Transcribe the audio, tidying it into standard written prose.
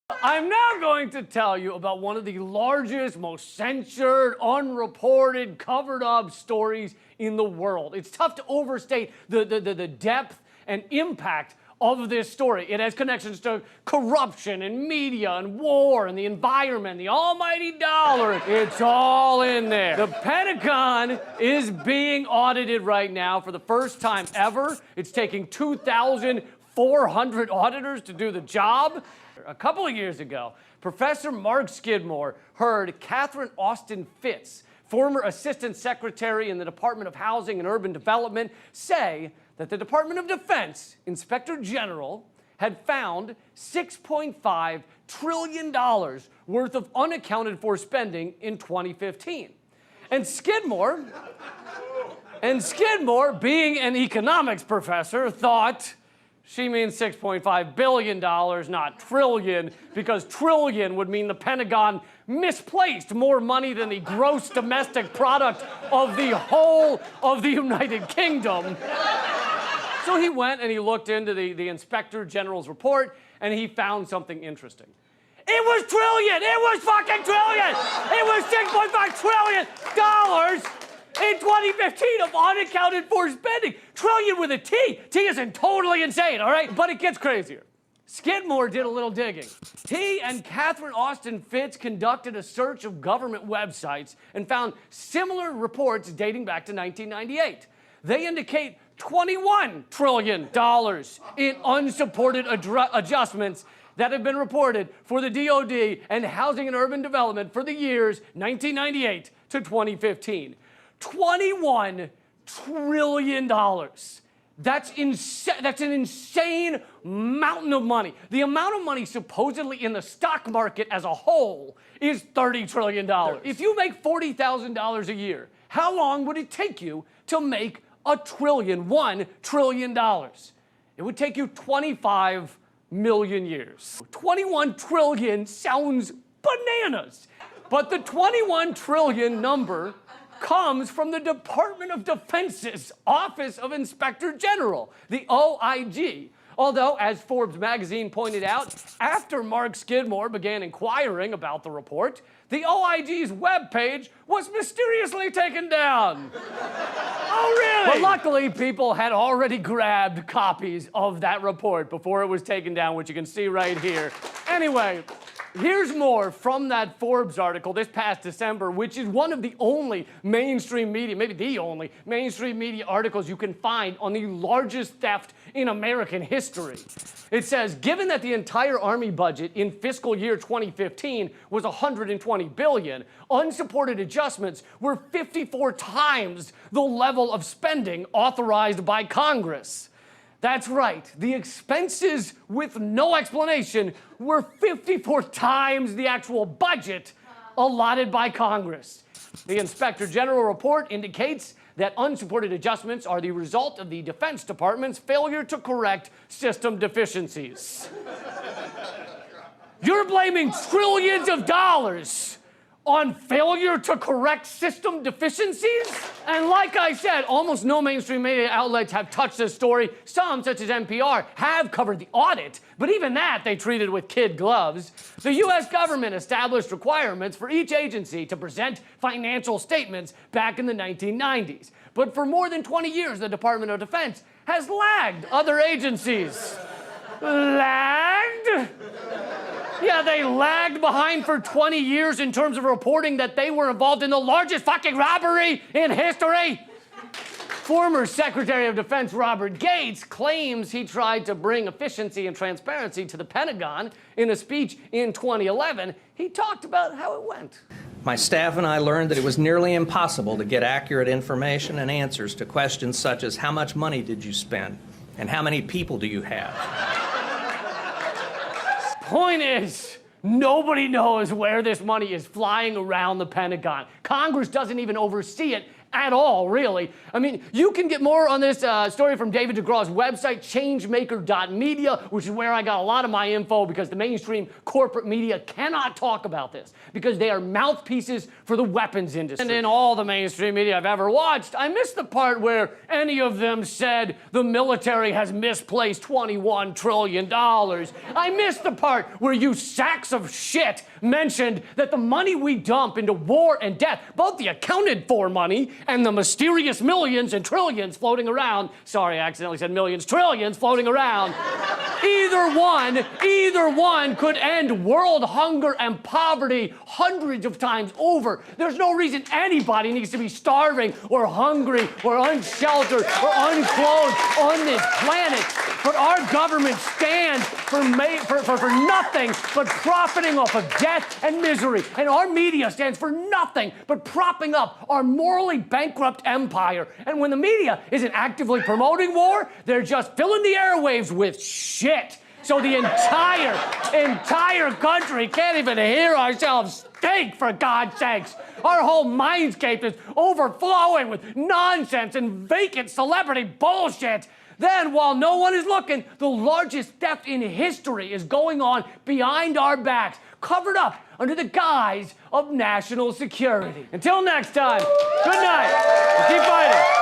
I'm now going to tell you about one of the largest, most censored, unreported, covered up stories in the world. It's tough to overstate the depth and impact of this story. It has connections to corruption and media and war and the environment, the almighty dollar. It's all in there. The Pentagon is being audited right now for the first time ever. It's taking 2,400 auditors to do the job. A couple of years ago, Professor Mark Skidmore heard Catherine Austin Fitts, former Assistant Secretary in the Department of Housing and Urban Development, say that the Department of Defense Inspector General had found $6.5 trillion worth of unaccounted for spending in 2015. And Skidmore, being an economics professor, thought she means $6.5 billion, not trillion, because trillion would mean the Pentagon misplaced more money than the gross domestic product of the whole of the United Kingdom. So he went and he looked into the Inspector General's report, and he found something interesting. It was trillion! It was fucking trillion! It was $6.5 trillion in 2015 of unaccounted for spending. Trillion with a T. T isn't totally insane, all right? But it gets crazier. Skidmore did a little digging. He and Catherine Austin Fitts conducted a search of government websites and found similar reports dating back to 1998. They indicate $21 trillion in unsupported adjustments that have been reported for the DOD and Housing and Urban Development for the years 1998 to 2015. $21 trillion. That's an insane mountain of money. The amount of money supposedly in the stock market as a whole is $30 trillion. If you make $40,000 a year, how long would it take you to make $1 trillion? It would take you 25 million years. 21 trillion sounds bananas. But the 21 trillion number comes from the Department of Defense's Office of Inspector General, the OIG. Although, as Forbes magazine pointed out, after Mark Skidmore began inquiring about the report, the OIG's webpage was mysteriously taken down. Oh, really? But luckily, people had already grabbed copies of that report before it was taken down, which you can see right here. Anyway, here's more from that Forbes article this past December, which is one of the only mainstream media, maybe the only mainstream media articles you can find on the largest theft in American history. It says, given that the entire Army budget in fiscal year 2015 was $120 billion, unsupported adjustments were 54 times the level of spending authorized by Congress. That's right, the expenses with no explanation were 54 times the actual budget allotted by Congress. The Inspector General report indicates that unsupported adjustments are the result of the Defense Department's failure to correct system deficiencies. You're blaming trillions of dollars on failure to correct system deficiencies? And like I said, almost no mainstream media outlets have touched this story. Some, such as NPR, have covered the audit, but even that they treated with kid gloves. The US government established requirements for each agency to present financial statements back in the 1990s. But for more than 20 years, the Department of Defense has lagged other agencies. Lagged? Yeah, they lagged behind for 20 years in terms of reporting that they were involved in the largest fucking robbery in history. Former Secretary of Defense Robert Gates claims he tried to bring efficiency and transparency to the Pentagon. In a speech in 2011, he talked about how it went. My staff and I learned that it was nearly impossible to get accurate information and answers to questions such as how much money did you spend and how many people do you have? Point is, nobody knows where this money is flying around the Pentagon. Congress doesn't even oversee it at all, really. I mean, you can get more on this story from David DeGraw's website, changemaker.media, which is where I got a lot of my info because the mainstream corporate media cannot talk about this because they are mouthpieces for the weapons industry. And in all the mainstream media I've ever watched, I missed the part where any of them said the military has misplaced $21 trillion. I missed the part where you sacks of shit mentioned that the money we dump into war and death, both the accounted for money and the mysterious millions and trillions floating around, sorry, I accidentally said millions, trillions floating around, either one could end world hunger and poverty hundreds of times over. There's no reason anybody needs to be starving or hungry or unsheltered or unclothed on this planet. But our government stands for nothing but profiting off of death and misery. And our media stands for nothing but propping up our morally bankrupt empire. And when the media isn't actively promoting war, they're just filling the airwaves with shit. So the entire country can't even hear ourselves think, for God's sakes. Our whole mindscape is overflowing with nonsense and vacant celebrity bullshit. Then, while no one is looking, the largest theft in history is going on behind our backs, covered up under the guise of national security. Until next time, good night, and keep fighting.